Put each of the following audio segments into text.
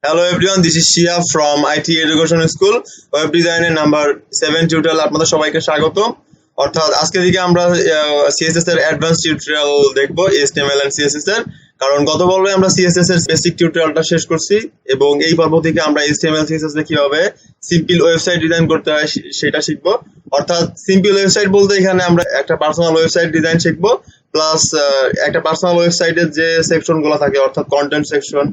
Hello everyone, this is Shia from IT Education School, web ডিজাইনের number 7 tutorial আপনাদের সবাইকে স্বাগত। অর্থাৎ আজকে থেকে আমরা সিএসএস এর অ্যাডভান্স টিউটোরিয়াল দেখব, HTML এন্ড সিএসএস এর। কারণ গত পর্বে আমরা সিএসএস এর বেসিক টিউটোরিয়ালটা শেষ করছি এবং এই পর্ব থেকে আমরা HTML সিএসএস এ কিভাবে সিম্পল ওয়েবসাইট ডিজাইন করতে হয় সেটা শিখব। অর্থাৎ সিম্পল ওয়েবসাইট বলতে এখানে আমরা একটা পার্সোনাল ওয়েবসাইট ডিজাইন শিখব, প্লাস একটা পার্সোনাল ওয়েবসাইটের যে সেকশনগুলো থাকে অর্থাৎ কন্টেন্ট সেকশন,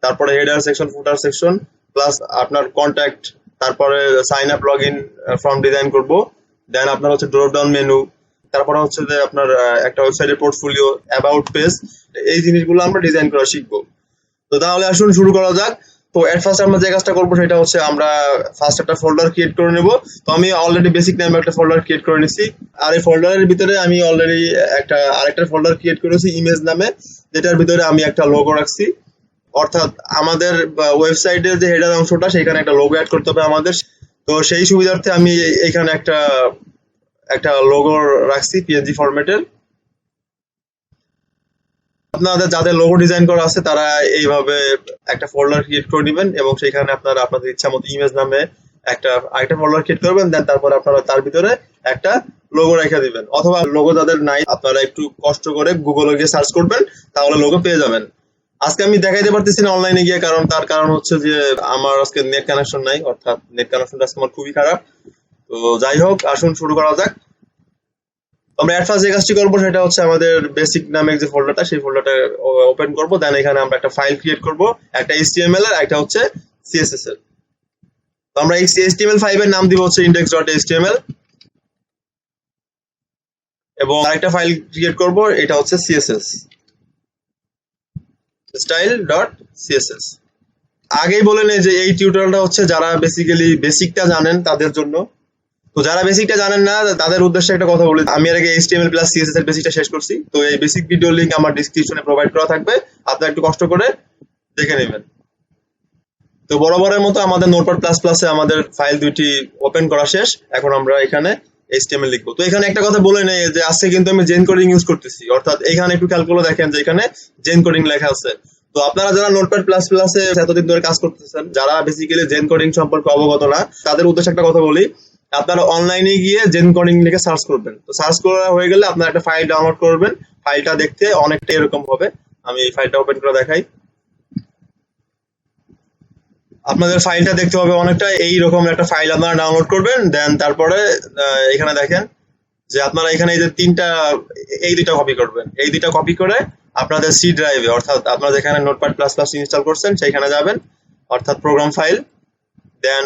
তারপরে header section, footer section, plus আপনার কন্ট্যাক্ট, তারপরে sign up, log in form design করব। দেন আপনার হচ্ছে ড্রপ ডাউন মেনু, তারপরে হচ্ছে যে আপনার একটা ওয়েবসাইটের পোর্টফোলিও, অ্যাবাউট পেজ, এই জিনিসগুলো আমরা ডিজাইন করা শিখবো। তো তাহলে আসুন শুরু করা যাক। তো এট ফার্স্ট আমরা যে কাজটা করবো সেটা হচ্ছে আমরা ফার্স্ট একটা ফোল্ডার ক্রিয়েট করে নেব। তো আমি অলরেডি বেসিক নামে একটা ফোল্ডার ক্রিয়েট করে নিছি, আর এই ফোল্ডারের ভিতরে আমি অলরেডি আরেকটা ফোল্ডার ক্রিয়েট করেছি ইমেজ নামে, যেটার ভিতরে আমি একটা লোগো রাখছি। অর্থাৎ আমাদের ওয়েবসাইটের যে হেডার অংশটা সেখানে একটা লোগো অ্যাড করতে হবে আমাদের। তো সেই সুবিধার্থে আমি এখানে একটা লোগো রাখছি পিএনজি ফরম্যাটের। আপনাদের যাদের লোগো ডিজাইন করা আছে তারা এইভাবে একটা ফোল্ডার ক্রিয়েট করে নেবেন এবং সেখানে আপনারা আপনাদের ইচ্ছা মতো ইমেজ নামে আরেকটা ফোল্ডার ক্রিয়েট করবেন। দেন তারপর আপনারা তার ভিতরে একটা লোগো রেখে দিবেন, অথবা লোগো যাদের নাই আপনারা একটু কষ্ট করে গুগলে গিয়ে সার্চ করবেন, তাহলে লোগো পেয়ে যাবেন। আজকে আমি দেখাইতে পারতেছি না অনলাইনে গিয়ে, তার কারণ হচ্ছে যে আমার আজকে নেট কানেকশন নাই, অর্থাৎ নেট কানেকশনটা আজকে আমার খুবই খারাপ। তো যাই হোক, আসুন শুরু করা যাক। আমরা এট ফার্স্ট যে কাজটি করবো সেটা হচ্ছে আমাদের বেসিক নামে যে ফোল্ডারটা, সেই ফোল্ডারটা ওপেন করবো। দেন এখানে আমরা একটা ফাইল ক্রিয়েট করব, একটা HTML এর, একটা হচ্ছে CSS এর। তো আমরা এই HTML5 এর নাম দিব হচ্ছে index.html, এবং আরেকটা ফাইল ক্রিয়েট করব, এটা হচ্ছে CSS, style.css। আগেই বলে নেই যে এই টিউটোরিয়ালটা হচ্ছে যারা বেসিক্যালি বেসিকটা জানেন তাদের জন্য। তো যারা বেসিকটা জানেন না তাদের উদ্দেশ্যে একটা কথা বলি, আমি এর আগে HTML প্লাস CSS এর বেসিকটা শেষ করছি। তো এই বেসিক ভিডিও লিংক আমার ডেসক্রিপশনে প্রোভাইড করা থাকবে, আপনারা একটু কষ্ট করে দেখে নেবেন। তো বরাবরের মতো আমাদের নোটপ্যাড প্লাস প্লাসে আমাদের ফাইল দুইটি ওপেন করা শেষ। এখন আমরা এখানে HTML লিখবো। তো এখানে একটা কথা বলে নেই যে আজকে কিন্তু আমি জেন কোডিং ইউজ করতেছি, অর্থাৎ এখানে একটু খেয়াল করে দেখেন যে এখানে জেন কোডিং লেখা আছে। তো আপনারা যারা নোটপ্যাড প্লাস প্লাসে এতদিন ধরে কাজ করতেছেন, যারা বেসিক্যালি জেন কোডিং সম্পর্কে অবগত না, তাদের উদ্দেশ্যে একটা কথা বলি, আপনারা অনলাইনে গিয়ে জেন কোডিং লিখে সার্চ করবেন। তো সার্চ করা হয়ে গেলে আপনারা একটা ফাইল ডাউনলোড করবেন। ফাইলটা দেখতে অনেকটা এরকম হবে, আমি এই ফাইলটা ওপেন করে দেখাই। আপনাদের ফাইলটা দেখতে হবে অনেকটা এইরকম একটা ফাইল আপনারা ডাউনলোড করবেন। দেন তারপরে এখানে দেখেন যে আপনারা এখানে এই দুইটা কপি করবেন। এই দুইটা কপি করে আপনাদের সি ড্রাইভে, অর্থাৎ আপনারা যেখানে নোটপ্যাড প্লাস প্লাস ইনস্টল করছেন সেইখানে যাবেন, অর্থাৎ প্রোগ্রাম ফাইল। দেন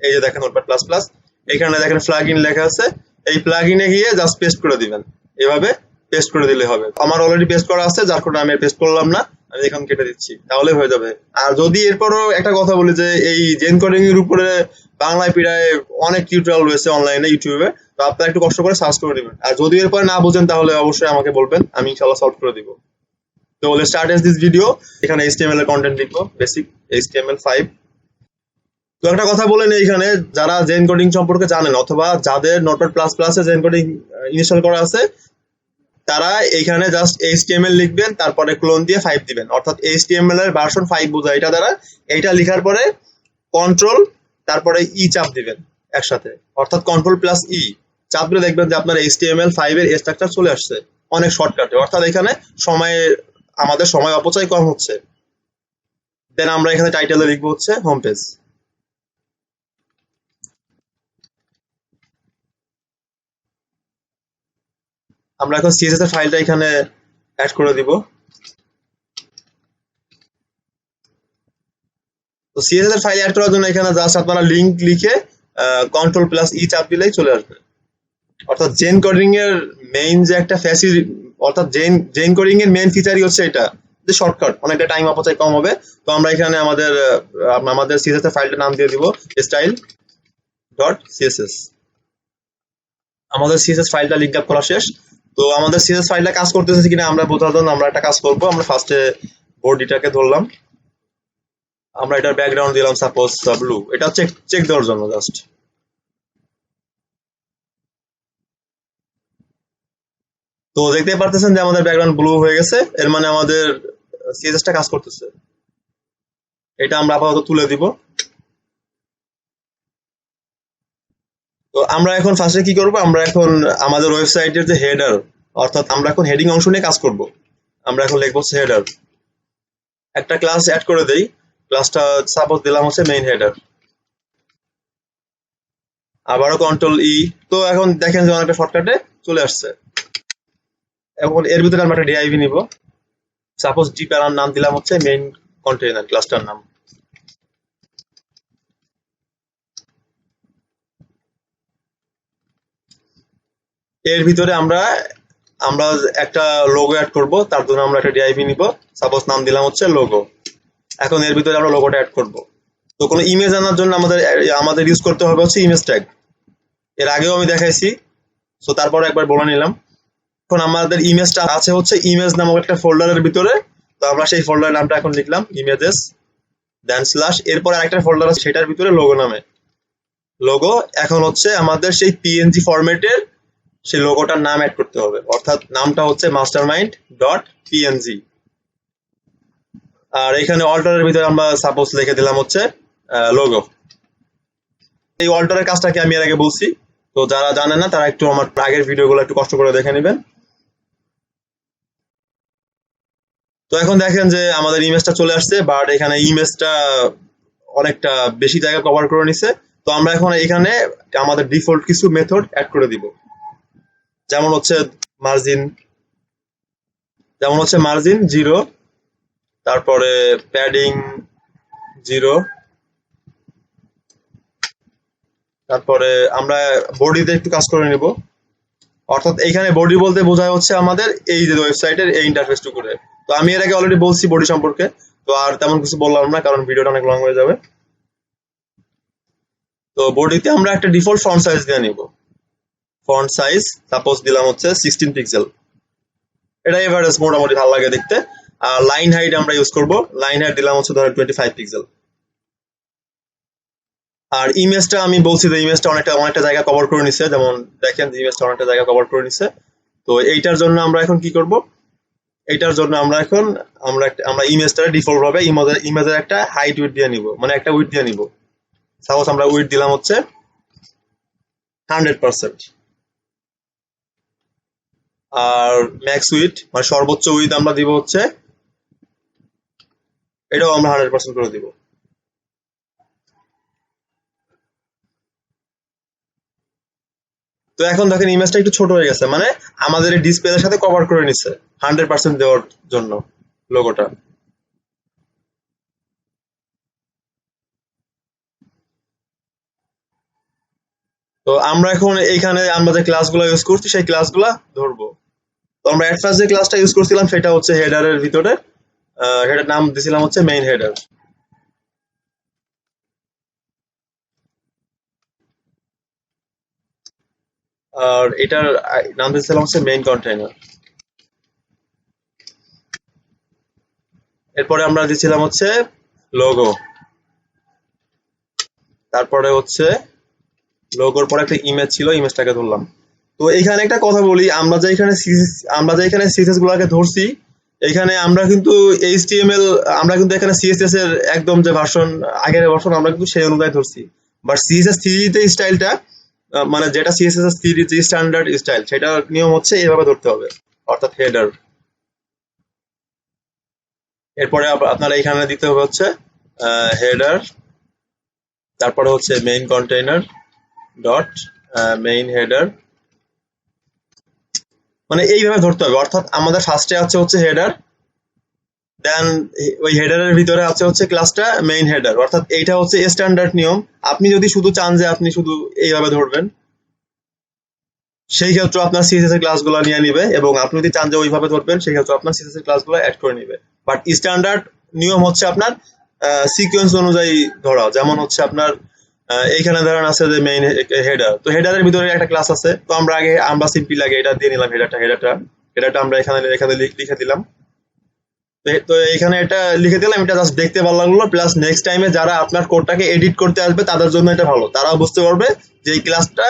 এই যে দেখেন নোটপ্যাড প্লাস প্লাস, এখানে দেখেন প্লাগইন লেখা আছে, এই প্লাগইনে গিয়ে জাস্ট পেস্ট করে দিবেন। এভাবে পেস্ট করে দিলে হবে। আমার অলরেডি পেস্ট করা আছে, যার কারণে আমি পেস্ট করলাম না, আমি এখন কেটে দিচ্ছি, তাহলে হয়ে যাবে। আর যদি এরপরও একটা কথা বলি যে এই জেন কোডিং এর উপরে বাংলায় প্রায় অনেক টিউটোরিয়াল রয়েছে অনলাইনে ইউটিউবে, তো আপনারা একটু কষ্ট করে সার্চ করে দিবেন। আর যদি এরপরে না বুঝেন তাহলে অবশ্যই আমাকে বলবেন, আমি ইনশাআল্লাহ সলভ করে দিব। তো লেটস স্টার্ট দিস ভিডিও। এখানে HTML এর কন্টেন্ট লিখবো, বেসিক HTML5। তো একটা কথা বলে নেই, এখানে যারা জেন কোডিং সম্পর্কে জানেন অথবা যাদের নোটপ্যাড প্লাস প্লাসে জেন কোডিং ইনস্টল করা আছে, তারা এখানে জাস্ট HTML লিখবেন, তারপরে ক্লোন দিয়ে 5 দিবেন, অর্থাৎ HTML এর ভার্সন 5 বোঝায় এটা দ্বারা। এইটা লেখার পরে কন্ট্রোল তারপরে চাপ দিবেন একসাথে, অর্থাৎ কন্ট্রোল প্লাস চাপ দিলে দেখবেন যে আপনার HTML5 এর স্ট্রাকচার চলে আসছে অনেক শর্টকাটে। অর্থাৎ এখানে আমাদের সময় অপচয় কম হচ্ছে। দেন আমরা এখানে টাইটেলে লিখবো হচ্ছে হোম পেজ। আমরা এখন CSS এর ফাইলটা এখানে অ্যাড করে দিব। তো CSS এর ফাইল অ্যাড করার জন্য এখানে জাস্ট আপনারা লিংক লিখে কন্ট্রোল প্লাস চাপ দিলেই চলে আসবে। অর্থাৎ জেন কোডিং এর মেইন যে একটা অর্থাৎ জেন কোডিং এর মেইন ফিচারই হচ্ছে এটা যে শর্টকাট, অনেকটা টাইম অপচয় কম হবে। তো আমরা এখানে আমাদের CSS এর ফাইলটার নাম দিয়ে দিব style.css। আমাদের CSS ফাইলটা লিংক আপ করা শেষ। তো আমাদের CSS ফাইলটা কাজ করতেছে কিনা আমরা বোঝার জন্য আমরা একটা কাজ করব। আমরা ফার্স্টে বডিটাকে ধরলাম, আমরা এটার ব্যাকগ্রাউন্ড দিলাম সাপোজ ব্লু, এটা চেক দেওয়ার জন্য জাস্ট। তো দেখতে পারতেছেন যে আমাদের ব্যাকগ্রাউন্ড ব্লু হয়ে গেছে, এর মানে আমাদের CSS টা কাজ করতেছে। এটা আমরা আপাতত তুলে দিব। তো আমরা এখন ফার্স্টে কি করব, আমরা এখন আমাদের ওয়েবসাইটের যে হেডার, অর্থাৎ আমরা এখন হেডিং অংশ নিয়ে কাজ করব। আমরা এখন লিখবো হেডার, একটা ক্লাস অ্যাড করে দেই। ক্লাসটা সাপোজ দিলাম হচ্ছে মেইন হেডার, আবারও কন্ট্রোল ই। তো এখন দেখেন যে অনেকটা শর্টকাটে চলে আসছে। এখন এর ভিতরে আমরা একটা ডিআইভি নিব, সাপোজ ডি প্যারার নাম দিলাম হচ্ছে মেইন কন্টেইনার, ক্লাসটার নাম। এর ভিতরে আমরা আমরা একটা লোগো অ্যাড করব, তার জন্য আমরা একটা ডিআইভি নিব, সাপোজ নাম দিলাম হচ্ছে লোগো। এখন এর ভিতরে আমরা লোগোটা অ্যাড করব। তো কোনো ইমেজ আনার জন্য আমাদের ইউজ করতে হবে হচ্ছে ইমেজ ট্যাগ। এর আগেও আমি দেখাইছি, তো তারপরে একবার বলে নিলাম। এখন আমাদের ইমেজটা আছে হচ্ছে ইমেজ নামক একটা ফোল্ডারের ভিতরে। তো আমরা সেই ফোল্ডারের নামটা এখন লিখলাম ইমেজেস, দেন স্ল্যাশ, এরপর আরেকটা ফোল্ডার আছে সেটার ভিতরে লোগো নামে লোগো। এখন হচ্ছে আমাদের সেই পিএনজি ফরম্যাটের সেই লোগোটার নাম অ্যাড করতে হবে, অর্থাৎ নামটা হচ্ছে মাস্টারমাইন্ড ডট পিএনজি। আর এখানে অল্টারের ভিতরে আমরা সাপোজ লিখে দিলাম হচ্ছে লোগো। এই অল্টারের কাজটা কি আমি এর আগে বলছি, তো যারা জানেন না তারা একটু আমার আগের ভিডিওগুলো একটু কষ্ট করে দেখে নেবেন। তো এখন দেখেন যে আমাদের ইমেজটা চলে আসছে, বাট এখানে ইমেজটা অনেকটা বেশি জায়গা কভার করে নিছে। তো আমরা এখন এখানে আমাদের ডিফল্ট কিছু মেথড অ্যাড করে দিব, যেমন হচ্ছে মার্জিন 0, তারপরে প্যাডিং 0, তারপরে আমরা বডিতে একটু কাজ করে নিব। অর্থাৎ এইখানে বডি বলতে বোঝায় হচ্ছে আমাদের এই যে ওয়েবসাইটের এই ইন্টারফেসটুকু। তো আমি এর আগে অলরেডি বলছি বডি সম্পর্কে, তো আর তেমন কিছু বললাম না কারণ ভিডিওটা অনেক লং হয়ে যাবে। তো বডিতে আমরা একটা ডিফল্ট ফন্ট সাইজ দিয়ে নিব। ফন্ট সাইজ সাপোজ দিলাম হচ্ছে 16 পিক্সেল, এটা এভারেজ মোটামুটি ভালো লাগে দেখতে। আর লাইন হাইট আমরা ইউজ করব, লাইন হাইট দিলাম হচ্ছে ধরেন 25 পিক্সেল। আর ইমেজটা আমি বলছি যে ইমেজটা অনেকটা জায়গা কভার করে নিছে, যেমন দেখেন ইমেজটা অনেকটা জায়গা কভার করে নিছে। তো এইটার জন্য আমরা এখন কি করব, এইটার জন্য আমরা এখন আমরা ইমেজটা ডিফল্ট ভাবে ইমেজের একটা হাইট উইডথ দিয়ে নিব, মানে একটা উইডথ দিয়ে নিব। সাপোজ আমরা উইডথ দিলাম হচ্ছে 100%। আর ম্যাক্স উইডথ মানে সর্বোচ্চ উইডথ আমরা দিব হচ্ছে, এটাও আমরা 100% করে দিব। তো এখন দেখেন ইমেজটা একটু ছোট হয়ে গেছে, মানে আমাদের এই ডিসপ্লের সাথে কভার করে নিচ্ছে 100% দেওয়ার জন্য লোগোটা। তো আমরা এখন এইখানে আমরা যে ক্লাসগুলো ইউজ করছি সেই ক্লাসগুলো ধরবো। তো আমরা এট ফার্স্ট যে ক্লাসটা ইউজ করছিলাম সেটা হচ্ছে হেডারের ভিতরে, হেডার নাম দিছিলাম হচ্ছে মেইন হেডার। আর এটার নাম দিছিলাম হচ্ছে মেইন কন্টেইনার। এরপরে আমরা দিছিলাম হচ্ছে লোগো, তারপরে হচ্ছে লোগোর পরে একটা ইমেজ ছিল, ইমেজটাকে ধরলাম। তো এখানে একটা কথা বলি, আমরা যে এখানে সিএসএস গুলোকে ধরছি, এখানে আমরা কিন্তু এইচটিএমএল, আমরা কিন্তু এখানে সিএসএস এর একদম যে ভার্সন, আগের ভার্সন আমরা কিন্তু সেই অনুযায়ী ধরছি। বাট সিএসএস 3 তে স্টাইলটা, মানে যেটা সিএসএস 3 যে স্ট্যান্ডার্ড স্টাইল, সেটা নিয়ম হচ্ছে এইভাবে ধরতে হবে, অর্থাৎ হেডার। এরপরে আপনারা এখানে দিতে হবে হচ্ছে হেডার, তারপরে হচ্ছে main container dot main header, মানে এইভাবে ধরতে হবে। অর্থাৎ আমাদের ফার্স্টে আছে হচ্ছে হেডার, দেন ওই হেডারের ভিতরে আছে হচ্ছে ক্লাসটা মেইন হেডার, অর্থাৎ এইটা হচ্ছে স্ট্যান্ডার্ড নিয়ম। আপনি যদি শুধু চান যে আপনি শুধু এইভাবে ধরবেন, সেই ক্ষেত্রে আপনার সিএসএস এর ক্লাসগুলো নিয়ে নিবে, এবং আপনি যদি চান যে ওইভাবে ধরবেন সেই ক্ষেত্রে আপনার সিএসএস এর ক্লাসগুলো অ্যাড করে নিবে। বাট স্ট্যান্ডার্ড নিয়ম হচ্ছে আপনার সিকোয়েন্স অনুযায়ী ধরা। যেমন হচ্ছে আপনার এইখানে ধরেন আছে যে মেইন হেডার, তো হেডারের ভিতরে একটা ক্লাস আছে। তো আমরা সিম্পলি আগে এটা দিয়ে নিলাম, হেডারটা আমরা এখানে লিখে দিলাম। তো এখানে এটা লিখে দিলাম, এটা জাস্ট দেখতে ভালো লাগলো, প্লাস নেক্সট টাইমে যারা আপনার কোডটাকে এডিট করতে আসবে তাদের জন্য এটা ভালো, তারাও বুঝতে পারবে যে এই ক্লাসটা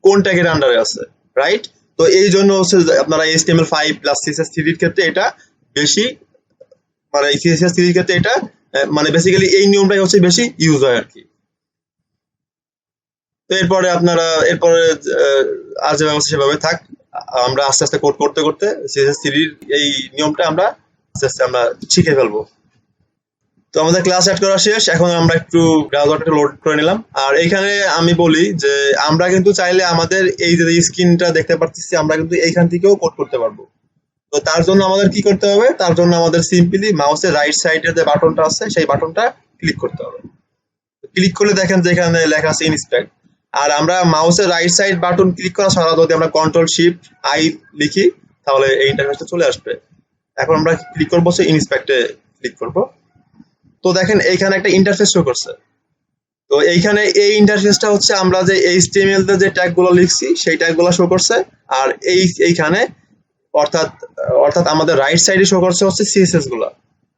কোন ট্যাগের আন্ডারে আছে, রাইট? তো এই জন্য হচ্ছে আপনারা HTML5 প্লাস CSS3 এর ক্ষেত্রে এটা বেশি, মানে CSS3 এর ক্ষেত্রে এটা মানে বেসিক্যালি এই নিয়মটাই হচ্ছে বেশি ইউজ হয় আর কি। তো এরপরে আর যেভাবে আছে সেভাবে থাক। আমরা আস্তে আস্তে কোড করতে করতে CSS3 এর এই নিয়মটা আমরা আস্তে আস্তে আমরা শিখে ফেলবো। তো আমাদের ক্লাস অ্যাড করা শেষ, এখন আমরা একটু ব্রাউজারটা লোড করে নিলাম। আর এইখানে আমি বলি যে আমরা কিন্তু চাইলে আমাদের এই যে স্ক্রিনটা দেখতে পাচ্ছি আমরা কিন্তু এইখান থেকেও কোড করতে পারবো। তো তার জন্য আমাদের কি করতে হবে, তার জন্য আমাদের সিম্পলি মাউসের রাইট সাইডের যে বাটনটা আছে সেই বাটনটা ক্লিক করতে হবে। ক্লিক করলে দেখেন যে এখানে লেখা আছে ইন্সপেক্ট। আর আমরা মাউসের রাইট সাইড বাটন ক্লিক করা ছাড়া যদি আমরা Ctrl+Shift+I লিখি তাহলে এই ইন্টারফেসটা চলে আসবে। এখন আমরা ক্লিক করবো সে ইন্সপেক্টে ক্লিক করব। তো দেখেন এইখানে একটা ইন্টারফেস শো করছে। তো এইখানে এই ইন্টারফেসটা হচ্ছে আমরা যে HTML তে যে ট্যাগগুলো লিখছি সেই ট্যাগগুলো শো করছে। আর এইখানে অর্থাৎ অর্থাৎ আমাদের রাইট সাইডে শো করছে হচ্ছে CSS গুলা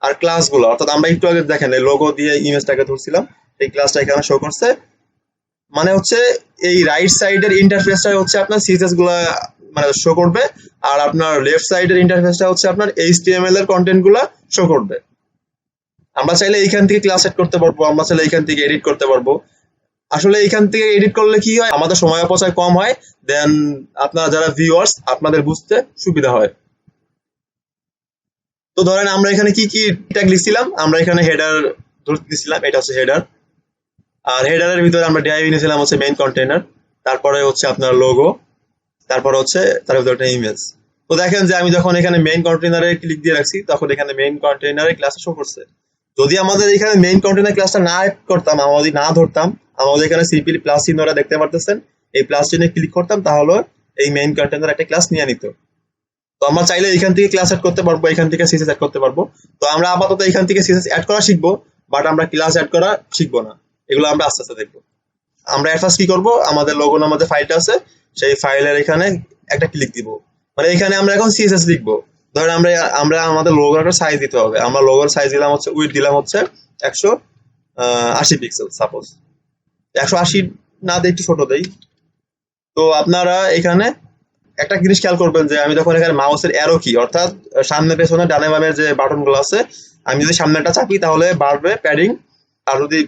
আর ক্লাসগুলো। অর্থাৎ আমরা একটু আগে দেখেন এই লোগো দিয়ে ইমেজটাকে ধরছিলাম, এই ক্লাসটা এখানে শো করছে। মানে হচ্ছে এই রাইট সাইডের ইন্টারফেসটা হচ্ছে আপনার CSS গুলা মানে শো করবে, আর আপনার লেফট সাইডের ইন্টারফেসটা হচ্ছে আপনার HTML এর কন্টেন্ট গুলা শো করবে। আমরা চাইলে এইখান থেকে ক্লাস সেট করতে পারবো, আমরা চাইলে এইখান থেকে এডিট করতে পারবো। আসলে এইখান থেকে এডিট করলে কি হয়, আমাদের সময় অপচয় কম হয়, দেন আপনারা যারা ভিউয়ার্স আপনাদের বুঝতে সুবিধা হয়। তো ধরেন আমরা এখানে কি কি ট্যাগ লিখছিলাম, আমরা এখানে হেডার ধরতে দিছিলাম, এটা হচ্ছে হেডার। আর হেডারের ভিতরে আমরা ডিআইভি নিয়েছিলাম হচ্ছে মেইন কন্টেইনার, তারপরে হচ্ছে আপনার লোগো, তারপরে হচ্ছে তার ভিতরে একটা ইমেজ। তো দেখেন যে আমি যখন এখানে মেইন কন্টেইনারে ক্লিক দিয়ে রাখছি তখন এখানে মেইন কন্টেইনারে ক্লাসটা শো করছে। যদি আমাদের এখানে মেইন কন্টেইনার ক্লাসটা না অ্যাড করতাম, আমরা যদি না ধরতাম, আমাদের এখানে সিম্পলি প্লাস চিহ্নটা দেখতে পারতেছেন, এই প্লাস চিহ্নে ক্লিক করতাম তাহলে এই মেইন কন্টেইনার একটা ক্লাস নিয়ে নিত। তো আমরা চাইলে এখান থেকে ক্লাস অ্যাড করতে পারবো, এখান থেকে CSS অ্যাড করতে পারবো। তো আমরা আপাতত এখান থেকে CSS অ্যাড করা শিখবো, বাট আমরা ক্লাস অ্যাড করা শিখবো না, এগুলো আমরা আস্তে আস্তে দেখবো। আমরা ফার্স্ট কি করব, আমাদের লোগো নামে যে ফাইলটা আছে সেই ফাইলের এখানে একটা ক্লিক দিব। মানে এখানে আমরা এখন CSS লিখবো। ধরেন আমরা আমাদের লোগোর সাইজ দিতে হবে। আমরা লোগোর সাইজ দিলাম হচ্ছে উইডথ দিলাম হচ্ছে 180 পিক্সেল, সাপোজ 180 না দেই, একটু ছোট দেই। তো আপনারা এখানে একটা জিনিস খেয়াল করবেন যে আমি যখন এখানে মাউসের অ্যারো কি অর্থাৎ সামনে পেছনে ডানে বামের যে বাটনগুলো আছে, আমি যদি সামনেটা চাপি তাহলে বাড়বে প্যাডিং, আর যদি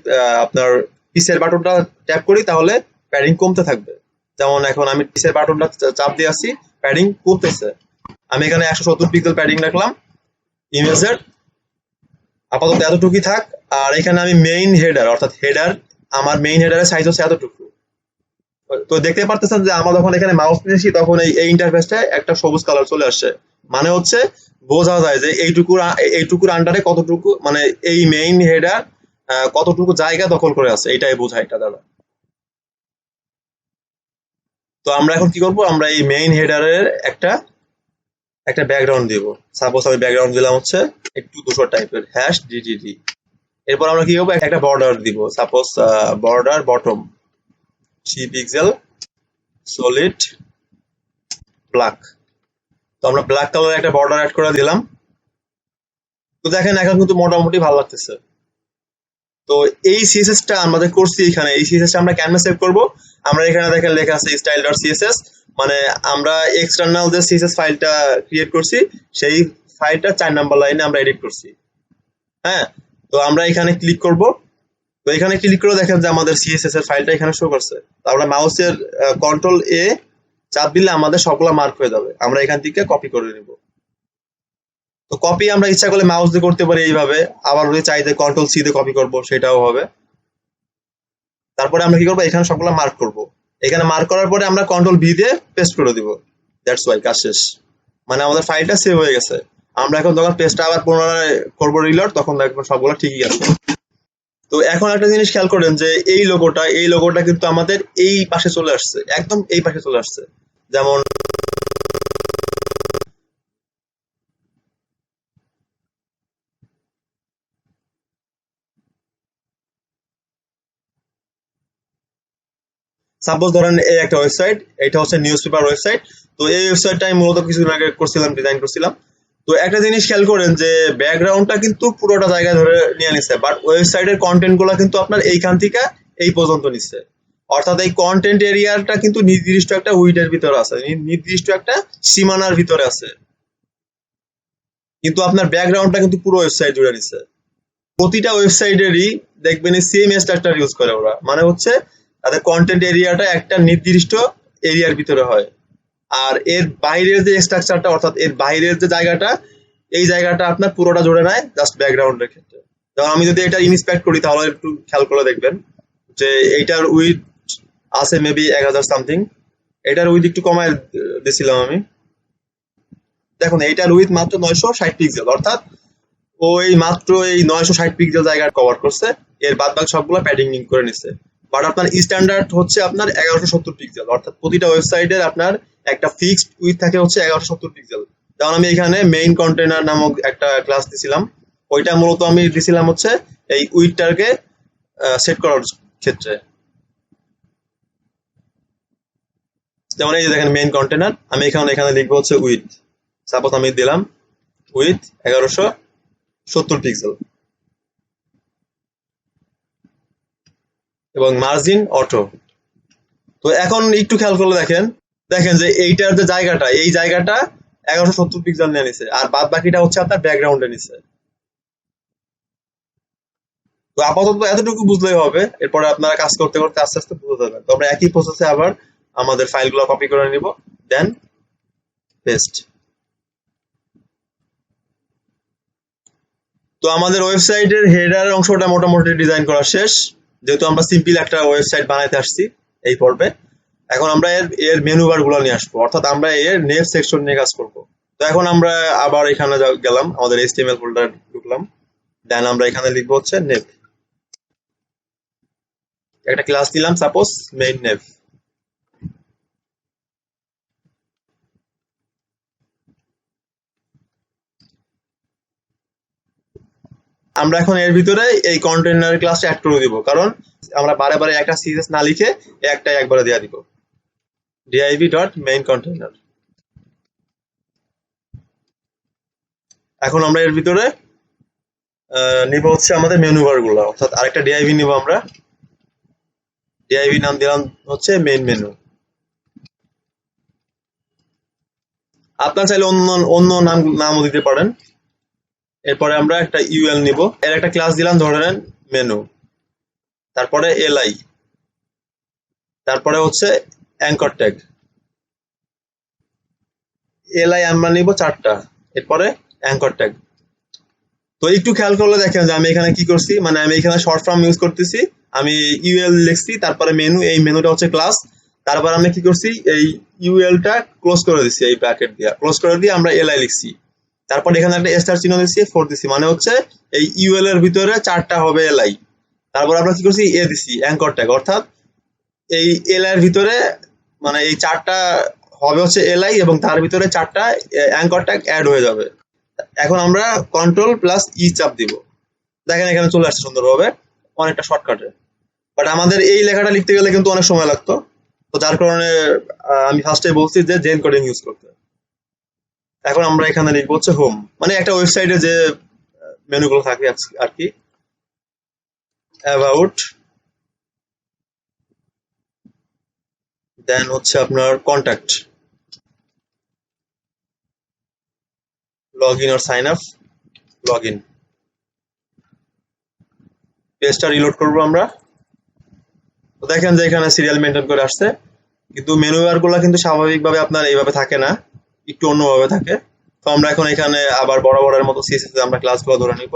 আপনার পিসের বাটনটা ট্যাপ করি তাহলে প্যাডিং কমতে থাকবে। যেমন এখন আমি পিসের বাটনটা চাপ দিয়ে আসছি, প্যাডিং কমতেছে। আমি এখানে 170 পিক্সেল প্যাডিং রাখলাম ইমেজের, আপাতত এতটুকুই থাক। আর এখানে আমি মেইন হেডার অর্থাৎ হেডার, আমার মেইন হেডারের সাইজ হচ্ছে এতটুকু। তো দেখতে পারতেছেন যে আমরা যখন এখানে মাউস নিয়েছি তখন এই ইন্টারফেসটা একটা সবুজ কালার চলে আসছে। মানে হচ্ছে বোঝা যায় যে এইটুকুর আন্ডারে কতটুকু, মানে এই মেইন হেডার কতটুকু জায়গা দখল করে আছে, এটাই বোঝায় এটা দ্বারা। তো আমরা এখন কি করব, আমরা এই মেইন হেডারের একটা ব্যাকগ্রাউন্ড দিব। সাপোজ আমি ব্যাকগ্রাউন্ড দিলাম হচ্ছে একটু 200 টাইপের #DDD। এরপর আমরা কি করব, একটা বর্ডার দিব, suppose border bottom 3 pixel solid black. তো আমরা ব্ল্যাক কালারের একটা বর্ডার অ্যাড করে দিলাম। তো দেখেন এখন কিন্তু মোটামুটি ভালো লাগতেছে। তো এই CSS-টা আমাদের করছি এখানে, এই CSS-টা আমরা কেমনে সেভ করব, আমরা এখানে দেখেন লেখা আছে style.css, মানে আমরা এক্সটার্নাল যে CSS ফাইলটা ক্রিয়েট করছি সেই ফাইলটা 4 নাম্বার লাইনে আমরা এডিট করছি। হ্যাঁ, তো আমরা এখানে ক্লিক করব। তো এখানে ক্লিক করে দেখেন যে আমাদের CSS এর ফাইলটা এখানে শো করছে। তো আমরা মাউসের Ctrl+A চাপ দিলে আমাদের সবগুলো মার্ক হয়ে যাবে। আমরা এখান থেকে কপি করে নিব। তো কপি আমরা ইচ্ছা করলে মাউস দিয়ে করতে পারি এইভাবে, আবার যদি চাই যে Ctrl+C দিয়ে কপি করব সেটাও হবে। তারপরে আমরা কি করব, এখানে সবগুলো মার্ক করব। এখানে মার্ক করার পরে আমরা Ctrl+V দিয়ে পেস্ট করে দিব। দ্যাটস ওয়াই, কাজ শেষ। মানে আমাদের ফাইলটা সেভ হয়ে গেছে। আমরা এখন যখন পেস্টটা আবার পুনরায় করব রিলোড, তখন দেখবেন সবগুলো ঠিকই আছে। তো এখন একটা জিনিস খেয়াল করেন যে এই লোগোটা কিন্তু আমাদের এই পাশে চলে আসছে, একদম এই পাশে চলে আসছে। যেমন সাপোজ ধরেন এই একটা ওয়েবসাইট, এটা হচ্ছে নিউজ পেপার ওয়েবসাইট। তো এই ওয়েবসাইটটা আমি মূলত কিছুদিন আগে ডিজাইন করছিলাম। তো একটা জিনিস খেয়াল করেন যে ব্যাকগ্রাউন্ডটা কিন্তু পুরোটা জায়গায় ধরে নিয়ে নিচ্ছে, বাট ওয়েবসাইটের কন্টেন্ট গুলো কিন্তু আপনার এইখান থেকে এই পর্যন্ত নিচ্ছে। অর্থাৎ এই কন্টেন্ট এরিয়াটা কিন্তু নির্দিষ্ট একটা উইডের ভিতরে আছে, নির্দিষ্ট একটা সীমানার ভিতরে আছে, কিন্তু আপনার ব্যাকগ্রাউন্ডটা কিন্তু পুরো ওয়েবসাইট জুড়ে নিচ্ছে। প্রতিটা ওয়েবসাইটেরই দেখবেন সেম স্ট্রাকচার ইউজ করে ওরা, মানে হচ্ছে তাদের কন্টেন্ট এরিয়াটা একটা নির্দিষ্ট এরিয়ার ভিতরে হয়, আর এর বাইরের যে স্ট্রাকচারটা অর্থাৎ এর বাইরের যে জায়গাটা, এই জায়গাটা আপনার পুরোটা জুড়ে নেয় জাস্ট ব্যাকগ্রাউন্ডের ক্ষেত্রে। যেমন আমি যদি এটা ইন্সপেক্ট করি তাহলে একটু খেয়াল করে দেখবেন যে এইটার উইথ আছে মেবি 1000 সামথিং, এটার উইথ একটু কমায় দিছিলাম আমি, দেখুন এইটার উইথ মাত্র 960 পিক্সেল, অর্থাৎ ওই মাত্র এই 960 পিক্সেল জায়গা কভার করছে, এর বাদ বাকি সবগুলো প্যাডিং করে নিচ্ছে। বাট আপনার স্ট্যান্ডার্ড হচ্ছে আপনার 1170 পিক্সেল, অর্থাৎ প্রতিটা ওয়েবসাইটের আপনার একটা ফিক্সড উইথ থাকে হচ্ছে 1170 পিক্সেল। যেমন আমি এখানে মেইন কন্টেনার নামক একটা ক্লাস দিছিলাম, ওইটা মূলত আমি দিছিলাম হচ্ছে এই উইথটাকে সেট করার ক্ষেত্রে। যেমন এই যে দেখেন মেইন কন্টেনার, আমি এখানে লিখবো হচ্ছে উইথ, সাপোজ আমি দিলাম উইথ 1170 পিক্সেল এবং মার্জিন অটো। তো এখন একটু খেয়াল করলে দেখেন যে এইটার যে জায়গাটা, এই জায়গাটা 1170 পিক্সেল নিয়ে নিছে, আর বাদ বাকিটা হচ্ছে আপনার ব্যাকগ্রাউন্ডে নিছে। তো আপাতত এতটুকু বুঝলেই হবে, এরপরে আপনারা কাজ করতে করতে আস্তে আস্তে বুঝতে যাবেন। তো আমরা একই প্রসেসে আবার আমাদের ফাইলগুলো কপি করে নিব, দেন পেস্ট। তো আমাদের ওয়েবসাইটের হেডার অংশটা মোটামুটি ডিজাইন করা শেষ, যেহেতু আমরা সিম্পল একটা ওয়েবসাইট বানাইতে আসছি এই পর্বে। এখন আমরা এর মেনু বার গুলো নিয়ে আসবো, অর্থাৎ আমরা এর নেভ সেকশন নিয়ে কাজ করব। তো এখন আমরা আবার এখানে গেলাম, আমাদের HTML ফোল্ডার ঢুকলাম, দেন আমরা এখানে লিখবো হচ্ছে নেভ, একটা ক্লাস দিলাম সাপোজ মেইন নেভ। আমরা এখন এর ভিতরে এই কন্টেইনার ক্লাসটা অ্যাড করে দিব, কারণ আমরা বারে বারে একটা সিএসএস না লিখে একবারে দিয়ে দিব, div.main-container। এখন আমরা এর ভিতরে নিব হচ্ছে আমাদের মেনু বার গুলো, অর্থাৎ আরেকটা div নিব আমরা, div নাম দিলাম হচ্ছে মেইন মেনু। আপনারা চাইলে অন্য নামও দিতে পারেন। এরপরে আমরা একটা ইউএল নিব, এর একটা ক্লাস দিলাম ধরেন মেনু, তারপরে li, তারপরে হচ্ছে অ্যাঙ্কর ট্যাগ, li আমরা নিব 4টা, এরপরে অ্যাঙ্কর ট্যাগ। তো একটু খেয়াল করলে দেখেন যে আমি এখানে কি করছি, মানে আমি এখানে শর্ট ফর্ম ইউজ করতেছি, আমি ইউএল লিখছি, তারপরে মেনু, এই মেনুটা হচ্ছে ক্লাস, তারপর আমি কি করছি এই ইউএলটা ক্লোজ করে দিচ্ছি, এই ব্র্যাকেট দিয়ে ক্লোজ করে দিয়ে আমরা li লিখছি, তারপর এখানে একটা স্টার চিহ্ন দিচ্ছি, 4 দিচ্ছি, মানে হচ্ছে এই ইউএল এর ভিতরে 4টা হবে li। তারপর আমরা কি করছি এ দিচ্ছি অ্যাঙ্কর ট্যাগ, অর্থাৎ এই li এর ভিতরে মানে এই 4টা হবে হচ্ছে li এবং তার ভিতরে 4টা অ্যাঙ্কর ট্যাগ অ্যাড হয়ে যাবে। এখন আমরা Ctrl+E চাপ দিব, দেখেন এখানে চলে আসছে সুন্দরভাবে, অনেকটা শর্টকাটে। বাট আমাদের এই লেখাটা লিখতে গেলে কিন্তু অনেক সময় লাগতো, তো যার কারণে আমি ফার্স্টে বলছি যে জেন কোডিং ইউজ করতে। এখন আমরা এখানে লিখবো হচ্ছে হোম, মানে একটা ওয়েবসাইটে যে মেনুগুলো থাকে আর কি, অ্যাবাউট, দেন হচ্ছে আপনার contact, log in or sign up, log in. পেজটা রিলোড করবো আমরা, তো দেখেন যে এখানে সিরিয়াল মেনটেন করে আসছে, কিন্তু মেনু বার গুলো কিন্তু স্বাভাবিকভাবে আপনার এইভাবে থাকে না, একটু অন্যভাবে থাকে। তো আমরা এখন এখানে আবার বরাবরের মতো সিএসএস আমরা ক্লাসগুলো ধরে নিব।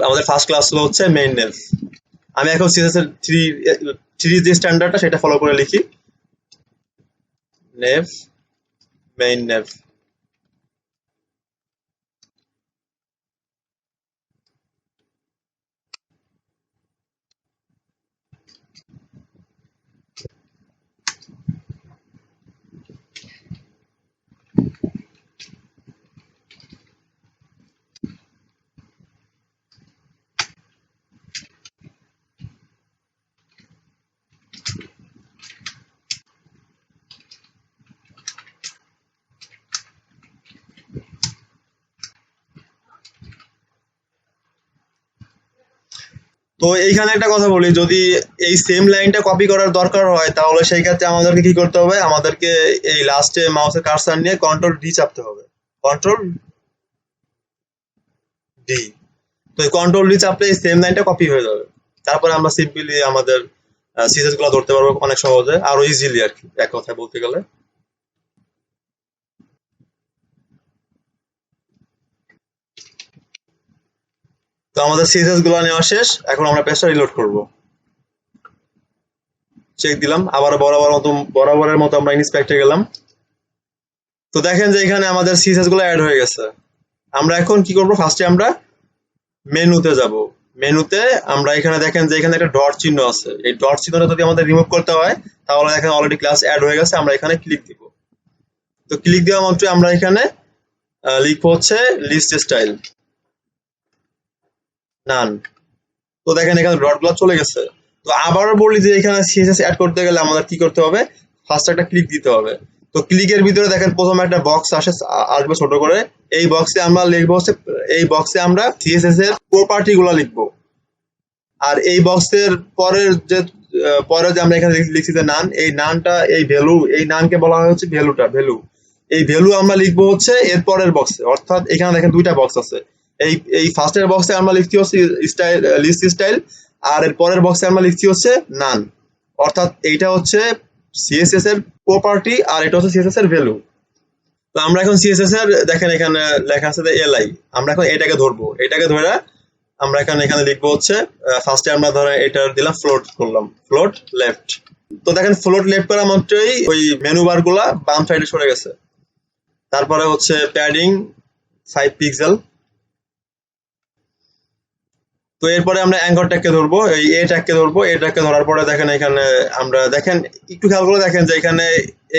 আমাদের ফার্স্ট ক্লাস হচ্ছে মেইন নেভ। আমি এখন সিএসএস এর 3 যে স্ট্যান্ডার্ডটা সেটা ফলো করে লিখি, নেভ, মেইন নেভ। তো এইখানে একটা কথা বলি, যদি এই সেম লাইনটা কপি করার দরকার হয় তাহলে সেই ক্ষেত্রে আমাদেরকে কি করতে হবে, আমাদেরকে এই লাস্টে মাউসের কার্সার নিয়ে Ctrl+D চাপতে হবে, Ctrl+D ডি। তো এই কন্ট্রোল ডি চাপলে এই সেম লাইনটা কপি হয়ে যাবে। তারপরে আমরা সিম্পলি আমাদের সিএসএস গুলো ধরতে পারবো অনেক সহজে, আরো ইজিলি আর কি, এক কথায় বলতে গেলে। তো আমাদের সিএসএস গুলো নেওয়া শেষ, এখন আমরা পেজটা রিলোড করব। চেক দিলাম, আবার বরাবরের মতো আমরা ইন্সপেক্টে গেলাম। তো দেখেন যে এখানে আমাদের সিএসএস গুলো অ্যাড হয়ে গেছে। আমরা এখন কি করব, ফার্স্টে আমরা মেনুতে যাব। মেনুতে আমরা এখানে দেখেন যে এখানে একটা ডট চিহ্ন আছে, এই ডট চিহ্নটা যদি আমাদের রিমুভ করতে হয় তাহলে এখানে অলরেডি ক্লাস অ্যাড হয়ে গেছে, আমরা এখানে ক্লিক দিব। তো ক্লিক দেওয়া মাত্র আমরা এখানে লিখবো হচ্ছে লিস্ট স্টাইল নান। তো দেখেন এখানে ডট গুলো চলে গেছে। তো আবারও বলি যে এখানে সিএসএস অ্যাড করতে গেলে আমাদের কি করতে হবে, ফার্স্ট একটা ক্লিক দিতে হবে। তো ক্লিকের ভিতরে দেখেন প্রথমে একটা বক্স আসবে ছোট করে, এই বক্সে আমরা লিখবো হচ্ছে, এই বক্সে আমরা সিএসএস এর প্রপার্টি গুলো লিখবো। আর এই বক্সের পরে যে আমরা এখানে লিখছি যে নান, এই নানটা, এই ভ্যালু, এই নানকে বলা হয় হচ্ছে ভ্যালু। এই ভ্যালু আমরা লিখবো হচ্ছে এর পরের বক্সে, অর্থাৎ এখানে দেখেন দুইটা বক্স আছে। এই এই ফার্স্টের বক্সে আমরা লিখছি হচ্ছে স্টাইল, লিস্ট স্টাইল, আর এর পরের বক্সে আমরা লিখছি হচ্ছে নান। অর্থাৎ এইটা হচ্ছে সিএসএস এর প্রপার্টি আর এটা হচ্ছে সিএসএস এর ভ্যালু। তো আমরা এখন সিএসএস এর দেখেন এখানে লেখা আছে যে এলআই, আমরা এখন এটাকে ধরবো। এটাকে ধরে আমরা এখানে লিখবো হচ্ছে, ফার্স্টে আমরা ধরে এটা দিলাম ফ্লোট করলাম, ফ্লোট লেফট। তো দেখেন ফ্লোট লেফট করা মাত্রই ওই মেনু বার গুলা বাম সাইডে সরে গেছে। তারপরে হচ্ছে প্যাডিং 5 পিক্সেল। তো এরপরে আমরা অ্যাঙ্কর ট্যাগকে ধরবো, এই এ ট্যাগকে ধরবো। এ ট্যাগকে ধরার পরে দেখেন এখানে আমরা দেখেন, একটু খেয়াল করে দেখেন যে এখানে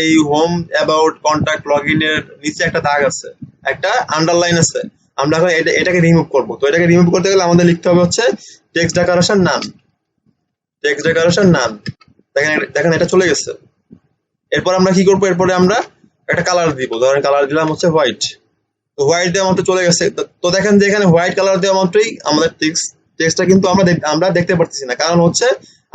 এই হোম অ্যাবাউট কন্ট্যাক্ট লগইন এর নিচে একটা দাগ আছে, একটা আন্ডারলাইন আছে। আমরা এখন এটাকে রিমুভ করবো। তো এটাকে রিমুভ করতে গেলে আমাদের লিখতে হবে হচ্ছে টেক্সট ডেকোরেশন নান, টেক্সট ডেকোরেশন নান। দেখেন এটা চলে গেছে। এরপর আমরা কি করবো, এরপরে আমরা একটা কালার দিব, ধরেন কালার দিলাম হচ্ছে হোয়াইট। তো হোয়াইট দেওয়া মাত্র চলে গেছে। তো দেখেন যে এখানে হোয়াইট কালার দেওয়া মাত্রই আমাদের টেক্সটটা কিন্তু আমরা দেখতে পারতেছি না, কারণ হচ্ছে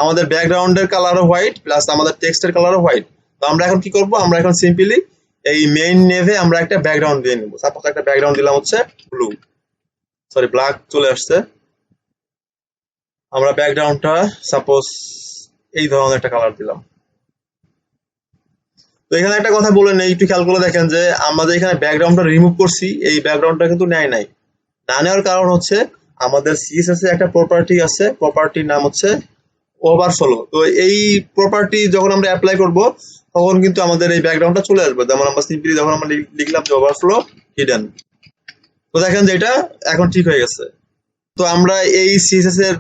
আমাদের ব্যাকগ্রাউন্ডের কালারও হোয়াইট প্লাস আমাদের টেক্সটের কালারও হোয়াইট। তো আমরা এখন কি করব, আমরা এখন সিম্পলি এই মেইন নেভে আমরা একটা ব্যাকগ্রাউন্ড দিয়ে নিব। সাপোজ একটা ব্যাকগ্রাউন্ড দিলাম হচ্ছে ব্লু, সরি ব্ল্যাক চলে আসছে। আমরা ব্যাকগ্রাউন্ডটা সাপোজ এই ধরনের একটা কালার দিলাম। তো এখানে একটা কথা বলে নেই, একটু খেয়াল করে দেখেন যে আমাদের এখানে ব্যাকগ্রাউন্ডটা রিমুভ করছি, এই ব্যাকগ্রাউন্ডটা কিন্তু নেয় নাই। না নেওয়ার কারণ হচ্ছে আমাদের সিএসএস এর একটা প্রপার্টি আছে, প্রপার্টির নাম হচ্ছে ওভারফ্লো। তো এই প্রপার্টি যখন আমরা অ্যাপ্লাই করব তখন কিন্তু আমাদের এই ব্যাকগ্রাউন্ডটা চলে আসবে। যেমন আমরা সিম্পলি যখন আমরা লিখলাম যে ওভারফ্লো হিডেন, তো দেখেন যে এটা এখন ঠিক হয়ে গেছে। তো আমরা এই সিএসএস এর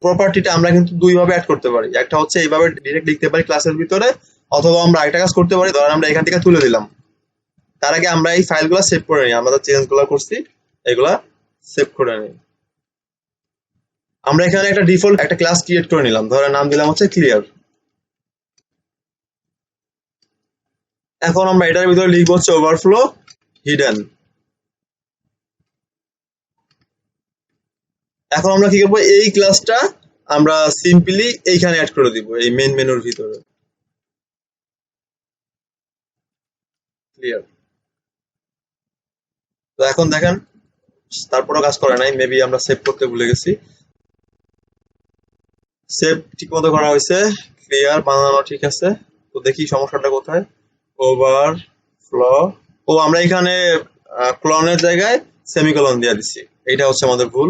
প্রপার্টিটা আমরা কিন্তু দুই ভাবে অ্যাড করতে পারি। একটা হচ্ছে এইভাবে ডিরেক্ট লিখতে পারি ক্লাসের ভিতরে, অথবা আমরা একটা কাজ করতে পারি, ধরেন আমরা এখান থেকে তুলে দিলাম। তার আগে আমরা এই ফাইলগুলো সেভ করে নিই, আমরা চেঞ্জ গুলো করছি এগুলা সেভ করে নিই। আমরা এখানে একটা ডিফল্ট একটা ক্লাস ক্রিয়েট করে নিলাম, ধরে নাম দিলাম হচ্ছে ক্লিয়ার। এখন আমরা এটার ভিতরে লিখবো হচ্ছে ওভারফ্লো হিডেন। এখন আমরা কি করবো, এই ক্লাসটা আমরা সিম্পলি এইখানে অ্যাড করে দিব, এই মেইন মেনুর ভিতরে। ক্লিয়ার। তো এখন দেখেন তারপরও কাজ করে নাই, মেবি আমরা সেভ করতে ভুলে গেছি। সেভ ঠিক মতো করা হয়েছে, ক্লিয়ার বানানো ঠিক আছে। তো দেখি সমস্যাটা কোথায়, ওভারফ্লো। ও আমরা এখানে ক্লনের জায়গায় সেমিকলন দিয়ে দিচ্ছি, এইটা হচ্ছে আমাদের ভুল।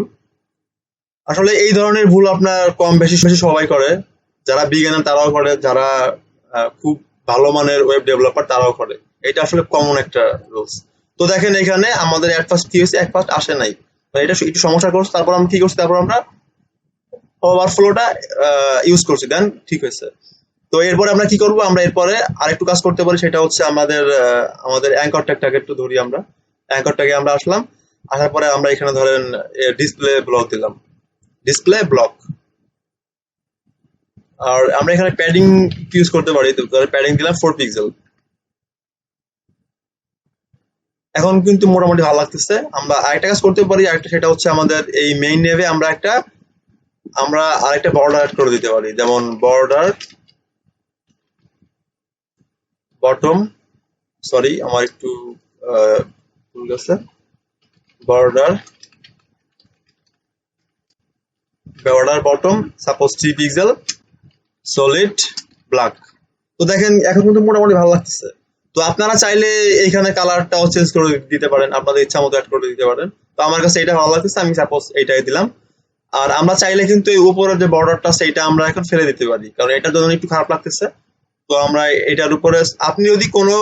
আসলে এই ধরনের ভুল আপনার কম বেশি সবাই করে, যারা বিজ্ঞানের তারাও করে, যারা খুব ভালো মানের ওয়েব ডেভেলপার তারাও করে। এটা আসলে কমন একটা রুলস। তো দেখেন এখানে আমাদের অ্যাট ফার্স্ট কি হয়েছে, অ্যাট ফার্স্ট আসে নাই, এটা একটু সমস্যা করছে। তারপর আমরা কি করছি, তারপর আমরা ওভারফ্লোটা ইউজ করছি, দেন ঠিক হয়েছে। তো এরপরে আমরা কি করব, আমরা এরপরে আরেকটু কাজ করতে পারি, সেটা হচ্ছে আমাদের অ্যাঙ্কর ট্যাগটাকে একটু ধরি। আমরা অ্যাঙ্কর ট্যাগে আমরা আসলাম, আসার পরে আমরা এখানে ধরেন ডিসপ্লে ব্লক দিলাম, ডিসপ্লে ব্লক। আর আমরা এখানে প্যাডিং ইউজ করতে পারি, তো প্যাডিং দিলাম 4 পিক্সেল। এখন কিন্তু মোটামুটি ভালো লাগতেছে। আমরা আরেকটা কাজ করতে পারি, আরেকটা সেটা হচ্ছে আমাদের এই মেইন নেভে আমরা আরেকটা বর্ডার অ্যাড করে দিতে পারি, যেমন বর্ডার বটম, সরি আমার একটু ভুল গেছে, border border bottom suppose 3 pixel solid black. তো দেখেন এখন কিন্তু মোটামুটি ভালো লাগতেছে। তো আপনারা চাইলে এইখানে কালারটাও চেঞ্জ করে দিতে পারেন, আপনাদের ইচ্ছা মতো অ্যাড করে দিতে পারেন। তো আমার কাছে এটা ভালো লাগতেছে, আমি সাপোজ এইটাই দিলাম। আর আমরা চাইলে কিন্তু এই উপরের যে বর্ডারটা সেইটা আমরা এখন ফেলে দিতে পারি, কারণ এটার জন্য একটু খারাপ লাগতেছে। তো আমরা এটার উপরে আপনি যদি কোনো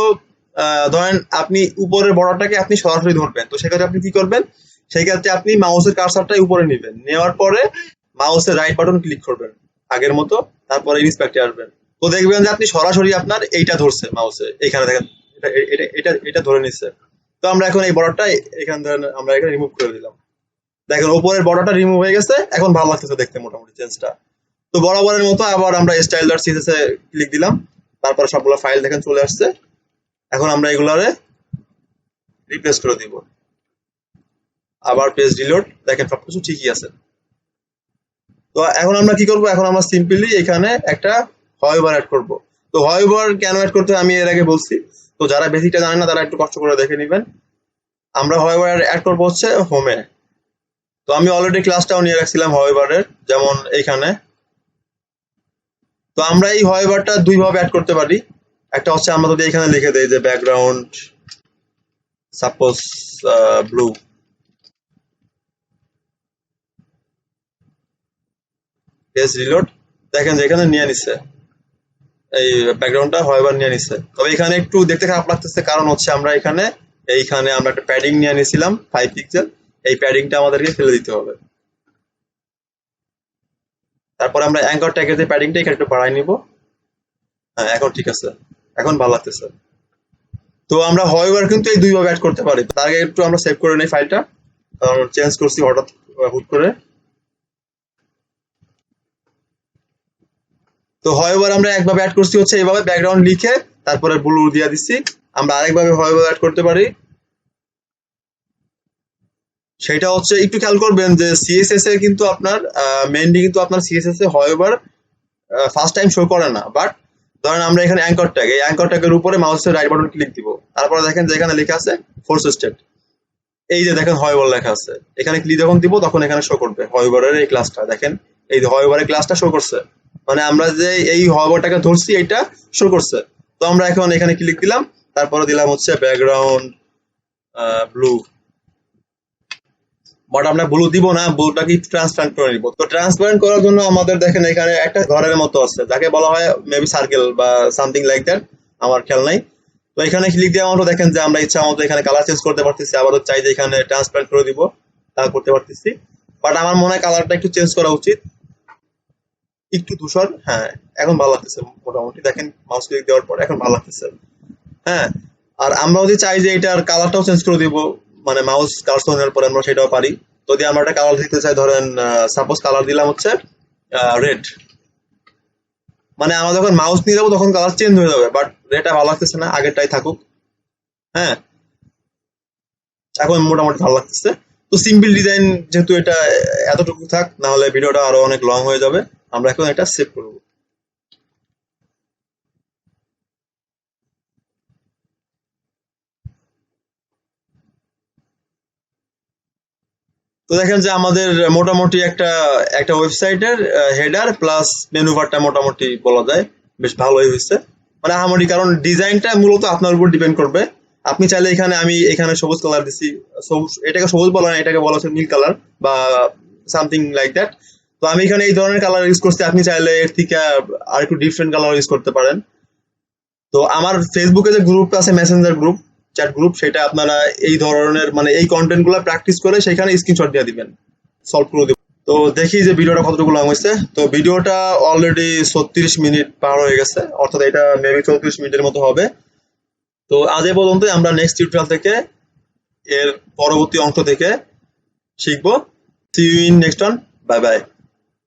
ধরেন আপনি উপরের বর্ডারটাকে আপনি সরাসরি ধরবেন, তো সেক্ষেত্রে আপনি কি করবেন, সেই ক্ষেত্রে আপনি মাউসের কার্সারটাই উপরে নেবেন, নেওয়ার পরে মাউসের রাইট বাটন ক্লিক করবেন আগের মতো, তারপরে ইন্সপেক্টে আসবেন। তো দেখবেন যে আপনি সরাসরি আপনার এইটা ধরছে মাউসে, এইখানে দেখেন এটা এটা এটা এটা ধরে নিচ্ছে। তো আমরা এখন এই বর্ডারটা এখান থেকে আমরা এখানে রিমুভ করে দিলাম। দেখেন উপরের বর্ডারটা রিমুভ হয়ে গেছে, এখন ভালো লাগতেছে দেখতে মোটামুটি চেঞ্জটা। তো বরাবরের মতো আবার আমরা style.css এ ক্লিক দিলাম, তারপরে সবগুলো ফাইল দেখেন চলে আসছে। এখন আমরা এগুলারে রিপ্লেস করে দিব, আবার পেজ রিলোড, দেখেন সবকিছু ঠিকই আছে। তো এখন আমরা কি করব, এখন আমরা সিম্পলি এখানে একটা হয়বার অ্যাড করব। তো হয়বার কেন অ্যাড করতে আমি এর আগে বলছি, তো যারা বেসিকটা জানেন না তারা একটু কষ্ট করে দেখে নেবেন। আমরা হয়বার অ্যাড করব হচ্ছে হোমে। তো আমি অলরেডি ক্লাসটাও নিয়ে রাখছিলাম হয়বারের, যেমন এইখানে। তো আমরা এই হয়বারটা দুই ভাবে অ্যাড করতে পারি। একটা হচ্ছে আমরা যদি এখানে লিখে দেই যে background suppose blue, page reload, দেখেন যে এখানে নিয়ে নিচ্ছে এই ব্যাকগ্রাউন্ডটা হয়বার নিয়ে নিচ্ছে। তবে এখানে একটু দেখতে খারাপ লাগতেছে, কারণ হচ্ছে আমরা এইখানে আমরা একটা প্যাডিং নিয়ে নিয়েছিলাম 5 পিক্সেল, এই প্যাডিংটা আমাদেরকে ফেলে দিতে হবে। তারপর আমরা অ্যাঙ্কর ট্যাগের যে প্যাডিংটা এখানে একটু বাড়াই নিব। হ্যাঁ এখন ঠিক আছে, এখন ভালো লাগতেছে। তো আমরা হয়বার কিন্তু এই দুই ভাবে অ্যাড করতে পারি। তার আগে একটু আমরা সেভ করে নেই ফাইলটা, কারণ চেঞ্জ করছি হঠাৎ হুট করে। তো হয়বার আমরা একভাবে অ্যাড করছি হচ্ছে এইভাবে ব্যাকগ্রাউন্ড লিখে তারপরে ব্লু দিয়ে দিচ্ছি। আমরা আরেকভাবে হয়বার অ্যাড করতে পারি, সেটা হচ্ছে একটু খেয়াল করবেন যে সিএসএস এ কিন্তু আপনার মেইনলি কিন্তু আপনার সিএসএস এ হয়বার ফার্স্ট টাইম শো করে না। বাট ধরেন আমরা এখানে অ্যাঙ্কর ট্যাগ, এই অ্যাঙ্কর ট্যাগের উপরে মাউসের রাইট বাটন ক্লিক দিব, তারপরে দেখেন যে এখানে লেখা আছে ফোর্স স্টেট, এই যে দেখেন হয়বার লেখা আছে, এখানে ক্লিক যখন দিব তখন এখানে শো করবে হয়বারের এই ক্লাসটা। দেখেন এই যে হয়বারের ক্লাসটা শো করছে, মানে আমরা যে এই হয়বারটাকে ধরছি এইটা শো করছে। তো আমরা এখন এখানে ক্লিক দিলাম, তারপরে দিলাম হচ্ছে ব্যাকগ্রাউন্ড ব্লু। বাট আমরা ব্লু দিব না, ব্লুটাকে ট্রান্সপারেন্ট করে নিব। তো ট্রান্সপারেন্ট করার জন্য আমাদের দেখেন এখানে একটা ঘরের মতো আছে, যাকে বলা হয় মেবি সার্কেল বা সামথিং লাইক দ্যাট, আমার খেয়াল নাই। তো এখানে ক্লিক দেওয়া মতো দেখেন যে আমরা ইচ্ছা মতো এখানে কালার চেঞ্জ করতে পারতেছি, আবারও চাই যে এখানে ট্রান্সপারেন্ট করে দিব, তা করতে পারতেছি। বাট আমার মনে হয় কালারটা একটু চেঞ্জ করা উচিত, একটু ধূসর। হ্যাঁ এখন ভালো লাগতেছে মোটামুটি, দেখেন মাউস ক্লিক দেওয়ার পর এখন ভালো লাগতেছে। হ্যাঁ, আর আমরা যদি চাই যে এটার কালারটাও চেঞ্জ করে দিব, মানে মাউস কার্সর নেওয়ার পরে আমরা সেটাও পারি। যদি আমরা একটা কালার দিতে চাই, ধরেন সাপোজ কালার দিলাম হচ্ছে রেড, মানে আমরা যখন মাউস নিয়ে যাবো তখন কালার চেঞ্জ হয়ে যাবে। বাট রেডটা ভালো লাগতেছে না, আগেরটাই থাকুক। হ্যাঁ এখন মোটামুটি ভালো লাগতেছে। তো সিম্পল ডিজাইন যেহেতু এটা এতটুকু থাক, না হলে ভিডিওটা আরো অনেক লং হয়ে যাবে। আমরা এখন এটা সেভ করবো। তো দেখেন যে আমাদের মোটামুটি একটা একটা ওয়েবসাইটের হেডার প্লাস মেনু বারটা মোটামুটি বলা যায় বেশ ভালোই হয়েছে, মানে আহামরি। কারণ ডিজাইনটা মূলত আপনার উপর ডিপেন্ড করবে। আপনি চাইলে এখানে এখানে সবুজ কালার দিছি, সবুজ, এটাকে সবুজ বলা না, এটাকে বলা হচ্ছে নীল কালার বা সামথিং লাইক দ্যাট। তো আমি এখানে এই ধরনের কালার ইউজ করছি, আপনি চাইলে এর থেকে আর একটু ডিফারেন্ট কালার ইউজ করতে পারেন। তো আমার ফেসবুকে যে গ্রুপ আছে, মেসেঞ্জার গ্রুপ, চ্যাট গ্রুপ, সেটা আপনারা এই ধরনের মানে এই কন্টেন্ট গুলো প্র্যাকটিস করে সেখানে স্ক্রিনশট দিয়ে দিবেন, সলভ করে দিবেন। তো দেখি যে ভিডিওটা কতটুকু লং হয়েছে। তো ভিডিওটা অলরেডি 36 মিনিট পার হয়ে গেছে, অর্থাৎ এটা মেবি 34 মিনিটের মতো হবে। তো আজ এ পর্যন্ত, আমরা নেক্সট টিউটোরিয়াল থেকে এর পরবর্তী অংশ থেকে শিখবো। See you in next one, bye by.